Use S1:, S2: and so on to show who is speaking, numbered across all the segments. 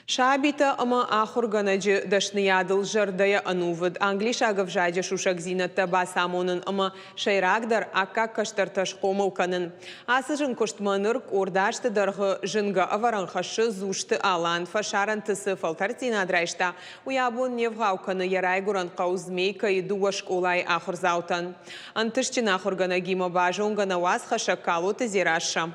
S1: Шабита ама ахур ганаджи дашниядыл жардая анувыд. Англиша гавжаджа шушак зинатта басамонын ама шайрагдар акка каштарташ комылканын. Асыжын куштманырк ордашты дарғы жынга аваранхашы зушты алан фашаран тысы фалтартинадрайшта. Уябун невгауканы ярайгуран қаузмейка и дуа школай ахур заутан. Антышчин ахур ганагима бажун ганаваз хашакалу тезираша.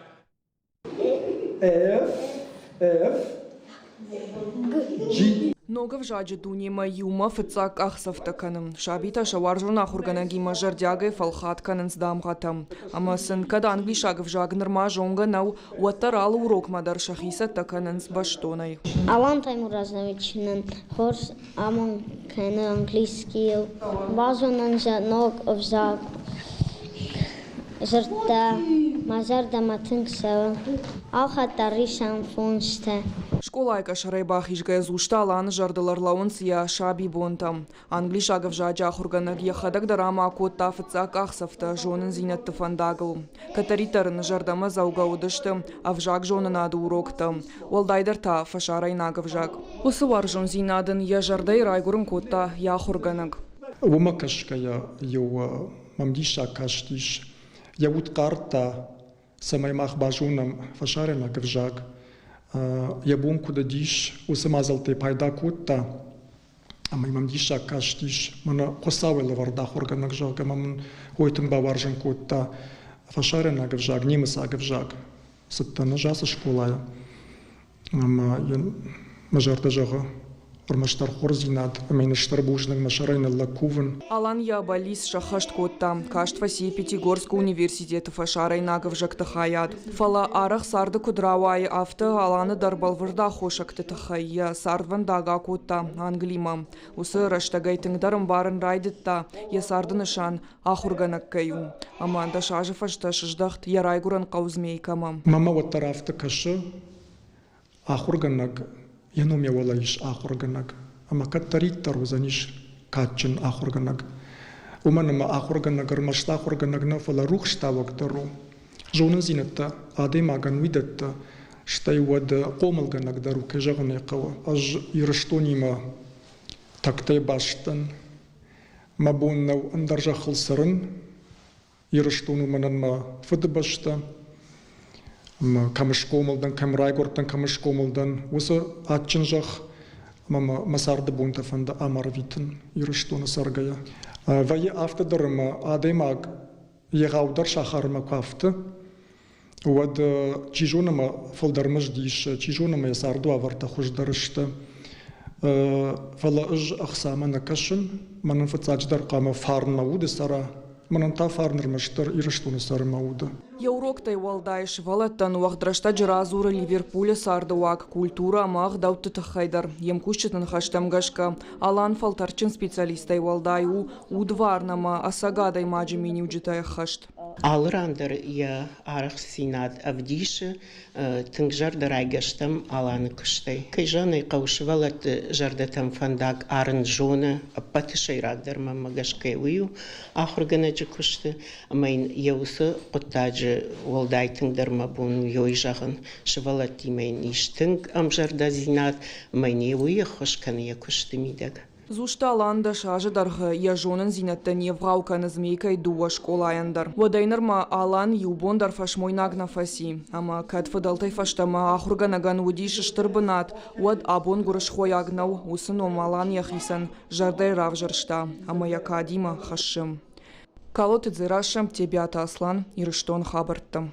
S2: Ногав жаджи дунима юма фыцак ахсафтаканым. Шабита шаваржуна хурганагима жардягай фалхатканын сдамгатам. Ама сынкада англишагав жагнырма жонга нау уаттарал урок мадар шахиса таканын с баштонай.
S3: Алан Таймур Разновичнын хорс амон кены английский вазонан за ног овзак жырта мазарда матынксава алхатари шамфонсте.
S2: Школайка шарайбах ижгая зушта алан жардылар лаунсия шаби бонтам. Англишагав жаджа хурганаг яхадаг дарама акотта фыцак ахсафта жонын зинатты фандагыл. Катаритарын жардама зауга удышты, авжак жонын ады урокты. Уалдайдар та фашарай нагавжак. Усы варжон зинадын я жардай райгурын котта я хурганаг.
S4: Ума кашкая ю мамдиша каштиш. Я вот карта самаймах бажуном фашарай нагавжак. Я бум куда диш усамазал те пайда кутта, а мы мам диша каштиш, мана косавела варда хорганак жага, мам хойтен баваржен кутта, фашарен агавжаг, нимас агавжаг, саттана жаса школая, мажарда жага. Ормаштар хорзинад, амейнаштар бужнаг машарайна лакуван.
S2: Алан я балис шахашт котта, кашт фаси Пятигорска университета фашарай нагавжак тахаят. Фала арах сарды кудравай авто аланы дарбалвырда хошак тахая, сардван дага котта, англима. Усы раштагайтыңдарым барын райдытта, я сарды нышан ахурганак каю. Аманда шажы фашта шыждахт, ярайгуран қаузмейкама.
S4: Мама вот тарафта кашы, ахурганак. Я не умела лишь ахурганаг, а макатариттар узаниш катчин ахурганаг. У меня ма ахурганаг, армашта ахурганаг на фала рух штавак дару. Жонын зинатта, адей маган видатта, штай вад комалганаг дару кежаган якава, аж ирыштонима тактай баштан. Мабуннау андаржа хылсарын, ирыштону манан ма фыдыбашта. Камыш комылдан, камрайгортан камыш комылдан. Осы атчын жақ масарды бунта фанда амар витін, ирыштоны саргая. Вайы автодырыма адаймаг еғаудар шахарыма кафты. Уад чижоныма фылдармыш дейш, чижоныма ясарду аварта хуждарышты. Вала ыж ақсама накашын, манын фыцачдар қама фарна уды сара. Манан та фарнырмыштыр ирыштоны сары мауды.
S2: Яуроктай валдайш валаттан уақдрашта жыразуры Ливерпуля сарды уақ культура мақ дауты тахайдар. Емкушчытын хаштамгашка алан фалтарчын специалистай валдайу удварнама асагадай маджи мини уджитай хашт.
S5: Алырандыр я арах синад авдиши тыңжар дырайгаштам аланы кыштай. Кайжаны қаушывалат жардатам фандак арын жоны патышайрагдыр мамагашкай ую ахурганаджи кышты. Амайн яусы құттаджы валдайтыңдарма буну йой жағын шывалат деймейн иштың амжарда зинад майне уйы хошканы я кышты мидаг.
S2: Зушта аланда шажы дарғы я жонын зинаттан евғауканы змейкай дуа школаяндар. Вадайнырма алан юбондар фашмойнаг на фаси. Ама катфадалтай фаштама ахурганаган удиші штырбынат, уад абон гурыш хоягнау усын алан яхисан жардай равжыршта. Ама якадима хашым. Калоты дзирашам тебята аслан ирыштон хабарттым.